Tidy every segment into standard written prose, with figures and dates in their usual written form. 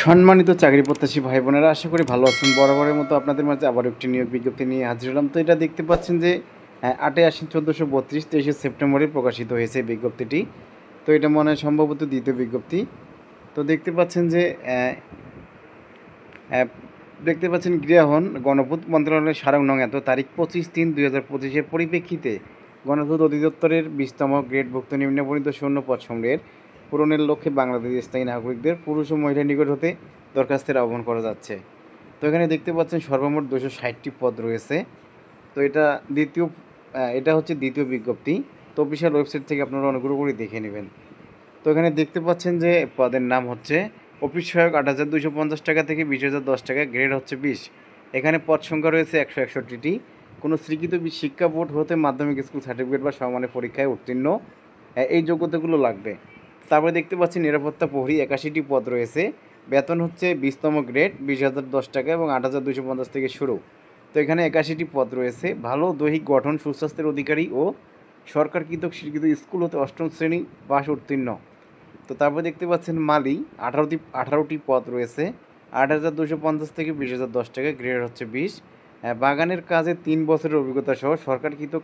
সম্মানিত চাকরি প্রত্যাশী ভাই বোনেরা, আশা করি ভালো আছেন। বরাবরের মতো আপনাদের মাঝে আবার একটি নিয়োগ বিজ্ঞপ্তি নিয়ে হাজির হলাম। তো এটা দেখতে পাচ্ছেন যে 8/8/1432 23শে সেপ্টেম্বরে প্রকাশিত হয়েছে এই বিজ্ঞপ্তিটি। তো এটা মনে হয় সম্ভবত দ্বিতীয় বিজ্ঞপ্তি। তো দেখতে পাচ্ছেন যে আহ, দেখতে পাচ্ছেন গৃহায়ন গণপূর্ত মন্ত্রণালয়ের স্মারক নং এত তারিখ 25/3/2025-এর পরিপ্রেক্ষিতে গণপূর্ত অধিদপ্তরের 20তম গ্রেডভুক্ত নিম্নবর্ণিত শূন্য পদ সমূহের পূরণের লক্ষ্যে বাংলাদেশের স্থায়ী নাগরিকদের পুরুষ ও মহিলার নিকট হতে দরখাস্তের আহ্বান করা যাচ্ছে। তো এখানে দেখতে পাচ্ছেন সর্বমোট 260টি পদ রয়েছে। তো এটা হচ্ছে দ্বিতীয় বিজ্ঞপ্তি। তো অফিসিয়াল ওয়েবসাইট থেকে আপনারা অনুগ্রহ করে দেখে নেবেন। তো এখানে দেখতে পাচ্ছেন যে পদের নাম হচ্ছে অফিস সহায়ক 8,250 টাকা থেকে 20,010 টাকা, গ্রেড হচ্ছে 20। এখানে পদ সংখ্যা রয়েছে 161টি। কোনো স্বীকৃত শিক্ষা বোর্ড হতে মাধ্যমিক স্কুল সার্টিফিকেট বা সমমানের পরীক্ষায় উত্তীর্ণ এই যোগ্যতাগুলো লাগবে। তারপরে দেখতে পাচ্ছি নিরাপত্তা প্রহরী 81টি পদ রয়েছে। বেতন হচ্ছে 20তম গ্রেড 20,010 টাকা এবং 8,250 থেকে শুরু। তো এখানে 81টি পদ রয়েছে। ভালো দৈহিক গঠন, সুস্বাস্থ্যের অধিকারী ও সরকার কর্তৃক স্বীকৃত স্কুল হতে অষ্টম শ্রেণী পাশ উত্তীর্ণ। তো তারপরে দেখতে পাচ্ছেন মালি 18টি পদ রয়েছে। 8,250 থেকে 20,010 টাকা, গ্রেড হচ্ছে 20। বাগানের কাজে 3 বছরের অভিজ্ঞতা সহ সরকারকৃত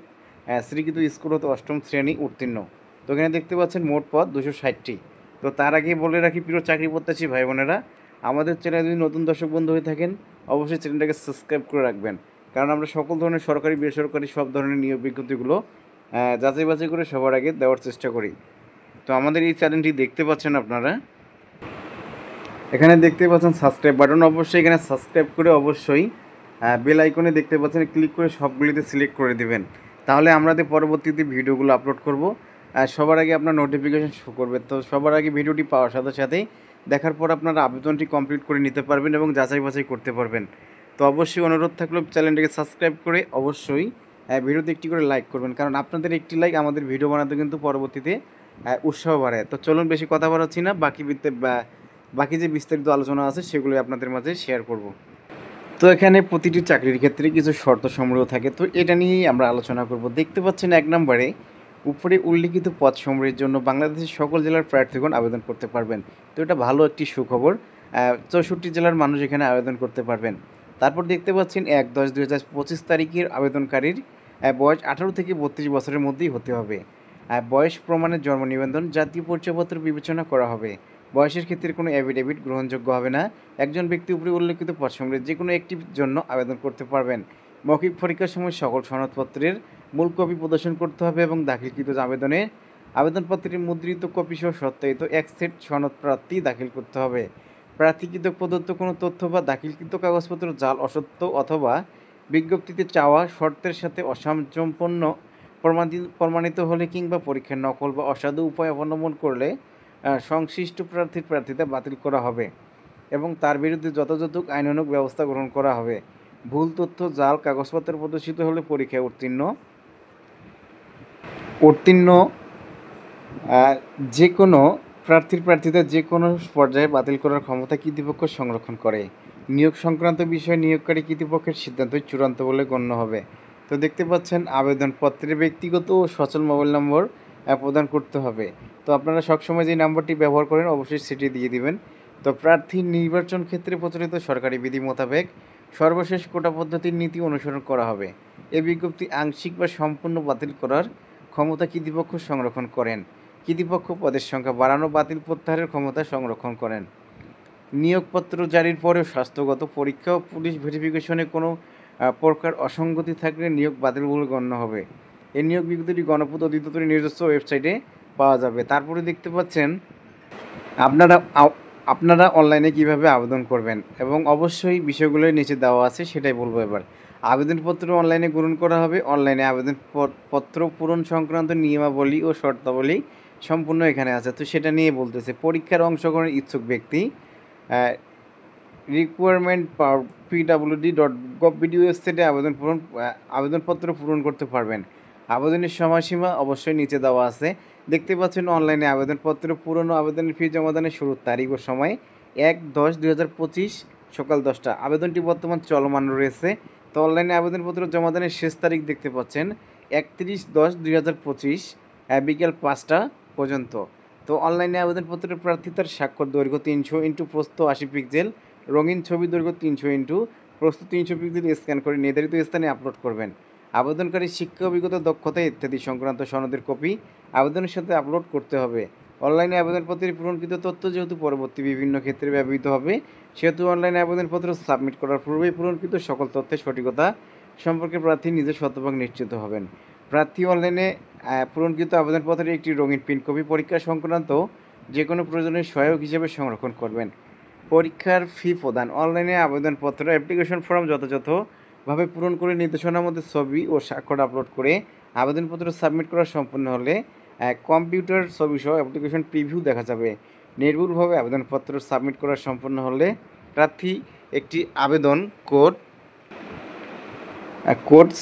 স্বীকৃত স্কুল হতে অষ্টম শ্রেণী উত্তীর্ণ। তো এখানে দেখতে পাচ্ছেন মোট পদ 260টি। তো তার আগে বলে রাখি প্রিয় চাকরি প্রত্যাশী ভাই বোনেরা, আমাদের চ্যানেলে যদি নতুন দর্শক বন্ধু হয়ে থাকেন অবশ্যই চ্যানেলটাকে সাবস্ক্রাইব করে রাখবেন। কারণ আমরা সকল ধরনের সরকারি বেসরকারি সব ধরনের নিয়োগ বিজ্ঞপ্তিগুলো যাচাই বাছাই করে সবার আগে দেওয়ার চেষ্টা করি। তো আমাদের এই চ্যানেলটি দেখতে পাচ্ছেন আপনারা, এখানে দেখতে পাচ্ছেন সাবস্ক্রাইব বাটন, অবশ্যই এখানে সাবস্ক্রাইব করে অবশ্যই বেল আইকনে দেখতে পাচ্ছেন ক্লিক করে সবগুলিতে সিলেক্ট করে দেবেন। তাহলে আমাদের পরবর্তীতে ভিডিওগুলো আপলোড করব সবার আগে আপনার নোটিফিকেশন শো করবে। তো সবার আগে ভিডিওটি পাওয়ার সাথে সাথেই দেখার পর আপনারা আবেদনটি কমপ্লিট করে নিতে পারবেন এবং যাচাই বাছাই করতে পারবেন। তো অবশ্যই অনুরোধ থাকলো চ্যানেলটিকে সাবস্ক্রাইব করে অবশ্যই ভিডিওতে একটি করে লাইক করবেন, কারণ আপনাদের একটি লাইক আমাদের ভিডিও বানাতে কিন্তু পরবর্তীতে উৎসাহ বাড়ায়। তো চলুন বেশি কথা বাড়াচ্ছি না, বাকি যে বিস্তারিত আলোচনা আছে সেগুলো আপনাদের মাঝে শেয়ার করব। তো এখানে প্রতিটি চাকরির ক্ষেত্রে কিছু শর্ত সমূহ থাকে, তো এটা নিয়েই আমরা আলোচনা করব। দেখতে পাচ্ছেন 1 নম্বরে উপরে উল্লিখিত পদ সমূহের জন্য বাংলাদেশের সকল জেলার প্রার্থীগণ আবেদন করতে পারবেন। তো এটা ভালো একটি সুখবর। 64 জেলার মানুষ এখানে আবেদন করতে পারবেন। তারপর দেখতে পাচ্ছেন 1/10/2025 তারিখের আবেদনকারীর বয়স 18 থেকে 32 বছরের মধ্যেই হতে হবে। বয়স প্রমাণের জন্ম নিবন্ধন, জাতীয় পরিচয়পত্র বিবেচনা করা হবে। বয়সের ক্ষেত্রে কোনো অ্যাফিডেভিট গ্রহণযোগ্য হবে না। একজন ব্যক্তি উপরে উল্লেখিত পদ সমূহের যে কোনো একটির জন্য আবেদন করতে পারবেন। মৌখিক পরীক্ষার সময় সকল সনদপত্রের মূল কপি প্রদর্শন করতে হবে এবং দাখিলকৃত আবেদনপত্রের মুদ্রিত কপি সহ সত্যায়িত এক সেট সনদ প্রার্থী দাখিল করতে হবে। প্রার্থীকৃত প্রদত্ত কোনো তথ্য বা দাখিলকৃত কাগজপত্র জাল, অসত্য অথবা বিজ্ঞপ্তিতে চাওয়া শর্তের সাথে অসামঞ্জস্যপূর্ণ প্রমাণিত হলে কিংবা পরীক্ষার নকল বা অসাধু উপায় অবলম্বন করলে সংশ্লিষ্ট প্রার্থীর প্রার্থিতা বাতিল করা হবে এবং তার বিরুদ্ধে যথাযথ আইনানুগ ব্যবস্থা গ্রহণ করা হবে। ভুল তথ্য, জাল কাগজপত্র প্রদর্শিত হলে পরীক্ষায় উত্তীর্ণ যে কোনো প্রার্থিতা যে কোনো পর্যায়ে বাতিল করার ক্ষমতা কর্তৃপক্ষ সংরক্ষণ করে। নিয়োগ সংক্রান্ত বিষয়ে নিয়োগকারী কর্তৃপক্ষের সিদ্ধান্তই চূড়ান্ত বলে গণ্য হবে। তো দেখতে পাচ্ছেন আবেদনপত্রে ব্যক্তিগত ও সচল মোবাইল নম্বর প্রদান করতে হবে। তো আপনারা সবসময় যে নাম্বারটি ব্যবহার করেন অবশ্যই সেটি দিয়ে দিবেন। তো প্রার্থী নির্বাচন ক্ষেত্রে প্রচলিত সরকারি বিধি মোতাবেক সর্বশেষ কোটা পদ্ধতির নীতি অনুসরণ করা হবে। এই বিজ্ঞপ্তি আংশিক বা সম্পূর্ণ বাতিল করার ক্ষমতা কর্তৃপক্ষ সংরক্ষণ করেন। কর্তৃপক্ষ পদের সংখ্যা বাড়ানো, বাতিল প্রত্যাহারের ক্ষমতা সংরক্ষণ করেন। নিয়োগপত্র জারির পরেও স্বাস্থ্যগত পরীক্ষা ও পুলিশ ভেরিফিকেশনে কোনো প্রকার অসঙ্গতি থাকলে নিয়োগ বাতিল বলে গণ্য হবে। এই নিয়োগ বিজ্ঞপ্তিটি গণপূর্ত অধিদপ্তরের নিজস্ব ওয়েবসাইটে পাওয়া যাবে। তারপরে দেখতে পাচ্ছেন আপনারা আপনারা অনলাইনে কিভাবে আবেদন করবেন এবং অবশ্যই বিষয়গুলো নিচে দেওয়া আছে, সেটাই বলবো এবার। আবেদনপত্র অনলাইনে গ্রহণ করা হবে। অনলাইনে আবেদনপত্র পূরণ সংক্রান্ত নিয়মাবলী ও শর্তাবলী সম্পূর্ণ এখানে আছে। তো সেটা নিয়ে বলতেছে পরীক্ষার অংশগ্রহণের ইচ্ছুক ব্যক্তি রিকোয়ারমেন্ট pwd.gov.bd ওয়েবসাইটে আবেদনপত্র পূরণ করতে পারবেন। আবেদনের সময়সীমা অবশ্যই নিচে দেওয়া আছে। দেখতে পাচ্ছেন অনলাইনে আবেদনপত্র পূরণ ও আবেদনের ফি জমাদানের শুরুর তারিখ ও সময় 1/10/2025 সকাল 10টা। আবেদনটি বর্তমান চলমান রয়েছে। তো অনলাইনে আবেদনপত্র জমাদানের শেষ তারিখ দেখতে পাচ্ছেন 31/10/2025 বিকেল 5টা পর্যন্ত। তো অনলাইনে আবেদনপত্রের প্রার্থিতার স্বাক্ষর দৈর্ঘ্য 300 × প্রস্থ 80 পিক্সেল, রঙিন ছবি দৈর্ঘ্য 300 × প্রস্থ 300 পিক্সেল স্ক্যান করে নির্ধারিত স্থানে আপলোড করবেন। আবেদনকারী শিক্ষা অভিজ্ঞতা, দক্ষতা ইত্যাদি সংক্রান্ত সনদের কপি আবেদনের সাথে আপলোড করতে হবে। অনলাইনে আবেদনপত্রের পূরণকৃত তথ্য যেহেতু পরবর্তী বিভিন্ন ক্ষেত্রে ব্যবহৃত হবে, সেহেতু অনলাইনে আবেদনপত্র সাবমিট করার পূর্বেই পূরণকৃত সকল তথ্যের সঠিকতা সম্পর্কে প্রার্থী নিজে শতভাগ নিশ্চিত হবেন। প্রার্থী অনলাইনে পূরণকৃত আবেদনপত্রের একটি রঙিন প্রিন্ট কপি পরীক্ষা সংক্রান্ত যে কোনো প্রয়োজনীয় সহায়ক হিসেবে সংরক্ষণ করবেন। পরীক্ষার ফি প্রদান। অনলাইনে আবেদনপত্র অ্যাপ্লিকেশন ফর্ম যথাযথভাবে পূরণ করে নির্দেশনার মধ্যে ছবি ও স্বাক্ষর আপলোড করে আবেদনপত্র সাবমিট করা সম্পূর্ণ হলে কম্পিউটার ছবিসহ অ্যাপ্লিকেশন প্রিভিউ দেখা যাবে। নির্ভুলভাবে আবেদনপত্র সাবমিট করা সম্পূর্ণ হলে প্রার্থী একটি আবেদন কোড,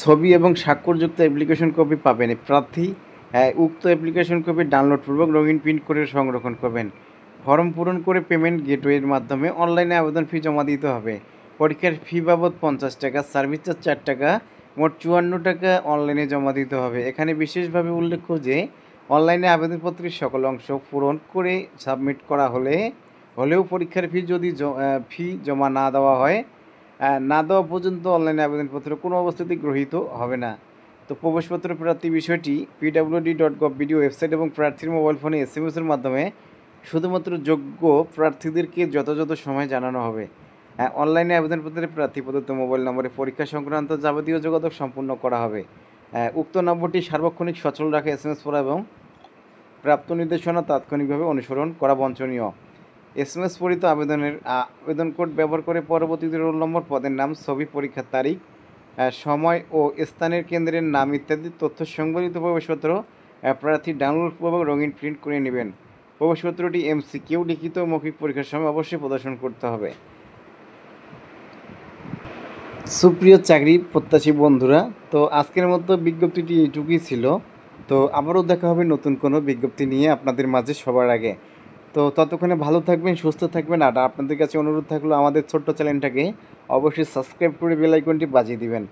ছবি এবং স্বাক্ষরযুক্ত অ্যাপ্লিকেশন কপি পাবেন। প্রার্থী উক্ত অ্যাপ্লিকেশন কপি ডাউনলোডপূর্বক রঙিন প্রিন্ট করে সংরক্ষণ করবেন। ফর্ম পূরণ করে পেমেন্ট গেটওয়ের মাধ্যমে অনলাইনে আবেদন ফি জমা দিতে হবে। পরীক্ষার ফি বাবদ 50 টাকা, সার্ভিস চার্জ 4 টাকা, মোট 54 টাকা অনলাইনে জমা দিতে হবে। এখানে বিশেষভাবে উল্লেখ্য যে অনলাইনে আবেদনপত্রের সকল অংশ পূরণ করে সাবমিট করা হলেও পরীক্ষার ফি জমা না দেওয়া পর্যন্ত অনলাইনে আবেদনপত্র কোনো অবস্থাতেই গৃহীত হবে না। তো প্রবেশপত্র প্রার্থী বিষয়টি pwd.gov.bd ওয়েবসাইট এবং প্রার্থীর মোবাইল ফোনে SMS-এর মাধ্যমে শুধুমাত্র যোগ্য প্রার্থীদেরকে যথাযথ সময় জানানো হবে। অনলাইনে আবেদনপত্রের প্রার্থী প্রদত্ত মোবাইল নম্বরে পরীক্ষা সংক্রান্ত যাবতীয় যোগাযোগ সম্পূর্ণ করা হবে। উক্ত নম্বরটি সার্বক্ষণিক সচল রাখা, SMS পড়া এবং প্রাপ্ত নির্দেশনা তাৎক্ষণিকভাবে অনুসরণ করা বাঞ্ছনীয়। SMS পরিত আবেদন কোড ব্যবহার করে পরবর্তীতে রোল নম্বর, পদের নাম, ছবি, পরীক্ষার তারিখ, সময় ও স্থানের কেন্দ্রের নাম ইত্যাদি তথ্য সংবলিত প্রবেশপত্র প্রার্থী ডাউনলোডপূর্বক রঙিন প্রিন্ট করে নেবেন। প্রবেশপত্রটি MCQ লিখিত মৌখিক পরীক্ষার সময় অবশ্যই প্রদর্শন করতে হবে। সুপ্রিয় চাকরি প্রত্যাশী বন্ধুরা, তো আজকের মতো বিজ্ঞপ্তিটি এইটুকুই ছিল। তো আবারও দেখা হবে নতুন কোনো বিজ্ঞপ্তি নিয়ে আপনাদের মাঝে সবার আগে। তো ততক্ষণে ভালো থাকবেন, সুস্থ থাকবেন। আর আপনাদের কাছে অনুরোধ থাকলো আমাদের ছোট্ট চ্যানেলটাকে অবশ্যই সাবস্ক্রাইব করে বেল আইকনটি বাজিয়ে দিবেন।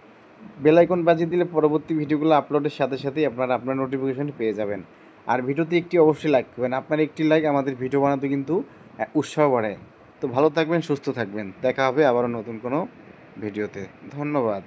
বেল আইকন বাজিয়ে দিলে পরবর্তী ভিডিওগুলো আপলোডের সাথে সাথেই আপনার নোটিফিকেশন পেয়ে যাবেন। আর ভিডিওতে একটি অবশ্যই লাইক করবেন। আপনার একটি লাইক আমাদের ভিডিও বানাতে কিন্তু উৎসাহ বাড়ায়। তো ভালো থাকবেন, সুস্থ থাকবেন। দেখা হবে আবারও নতুন কোনো ভিডিওতে। ধন্যবাদ।